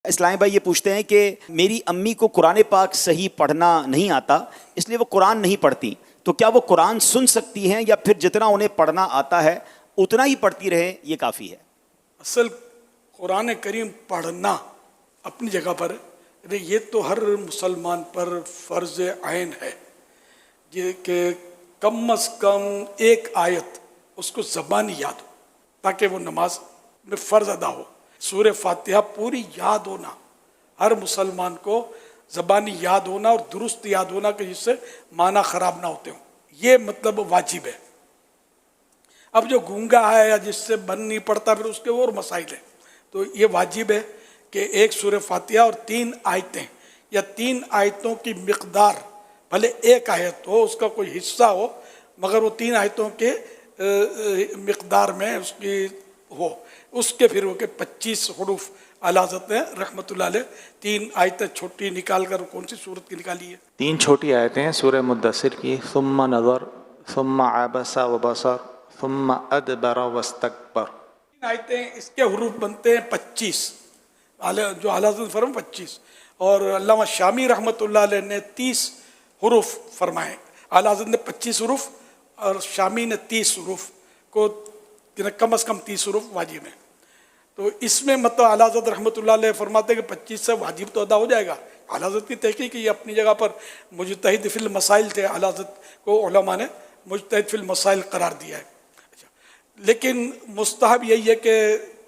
اسلام بھائی یہ پوچھتے ہیں کہ میری امی کو قرآن پاک صحیح پڑھنا نہیں آتا، اس لیے وہ قرآن نہیں پڑھتی، تو کیا وہ قرآن سن سکتی ہیں یا پھر جتنا انہیں پڑھنا آتا ہے اتنا ہی پڑھتی رہے یہ کافی ہے؟ اصل قرآن کریم پڑھنا اپنی جگہ پر یہ تو ہر مسلمان پر فرض عین ہے یہ کہ کم از کم ایک آیت اس کو زبانی یاد ہو تاکہ وہ نماز میں فرض ادا ہو۔ سورہ فاتحہ پوری یاد ہونا، ہر مسلمان کو زبانی یاد ہونا اور درست یاد ہونا کہ جس سے معنی خراب نہ ہوتے ہوں، یہ مطلب واجب ہے۔ اب جو گونگا ہے یا جس سے بن نہیں پڑتا پھر اس کے اور مسائل ہیں، تو یہ واجب ہے کہ ایک سورہ فاتحہ اور 3 آیتیں یا 3 آیتوں کی مقدار، بھلے ایک آیت ہو اس کا کوئی حصہ ہو مگر وہ 3 آیتوں کے مقدار میں اس کی ہو، اس کے پھر وہ کہ 25 حروف اعلیٰ حضرت نے رحمۃ اللہ علیہ 3 آیتیں چھوٹی نکال کر کون سی صورت کی نکالی ہے؟ 3 چھوٹی آیتیں ہیں سورہ مدثر کی، ثم نظر ثم عبس وبصر ثم ادبر واستکبر۔ 3 آیتیں اس کے حروف بنتے ہیں 25، جو اعلیٰ حضرت نے فرمایا 25، اور علامہ شامی رحمۃ اللہ علیہ نے 30 حروف فرمائے۔ اعلیٰ حضرت نے 25 حروف اور شامی نے 30 حروف کو، کم از کم 30 حروف واجب ہیں۔ تو اس میں مطلب اعلیٰ حضرت رحمۃ اللہ علیہ فرماتے ہیں کہ 25 سے واجب تو ادا ہو جائے گا۔ اعلیٰ حضرت کی تحقیق یہ اپنی جگہ پر مجتہد فی المسائل تھے، اعلیٰ حضرت کو علماء نے مجتہد فی المسائل قرار دیا ہے۔ لیکن مستحب یہی ہے کہ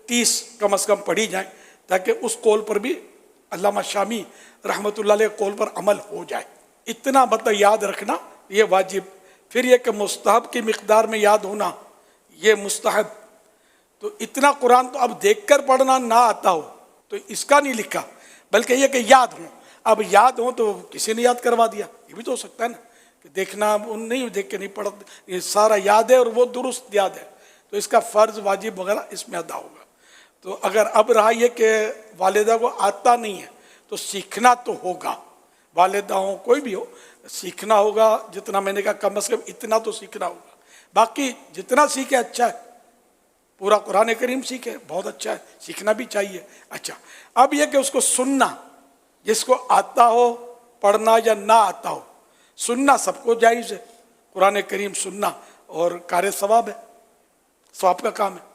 30 کم از کم پڑھی جائیں تاکہ اس قول پر بھی علامہ شامی رحمۃ اللہ علیہ قول پر عمل ہو جائے۔ اتنا مطلب یاد رکھنا یہ واجب۔ پھر یہ کہ مستحب کی مقدار میں یاد ہونا یہ مستحب۔ تو اتنا قرآن تو اب دیکھ کر پڑھنا نہ آتا ہو تو اس کا نہیں لکھا، بلکہ یہ کہ یاد ہوں۔ اب یاد ہوں تو کسی نے یاد کروا دیا، یہ بھی تو ہو سکتا ہے نا کہ دیکھنا نہیں، دیکھ کے نہیں پڑھ، یہ سارا یاد ہے اور وہ درست یاد ہے، تو اس کا فرض واجب وغیرہ اس میں ادا ہوگا۔ تو اگر اب رہا یہ کہ والدہ کو آتا نہیں ہے تو سیکھنا تو ہوگا، والدہ ہوں کوئی بھی ہو سیکھنا ہوگا، جتنا میں نے کہا کم از کم اتنا تو سیکھنا ہوگا۔ باقی جتنا سیکھے اچھا ہے، پورا قرآن کریم سیکھے بہت اچھا ہے، سیکھنا بھی چاہیے۔ اچھا اب یہ کہ اس کو سننا، جس کو آتا ہو پڑھنا یا نہ آتا ہو، سننا سب کو جائز ہے، قرآن کریم سننا اور کار ثواب ہے، ثواب کا کام ہے۔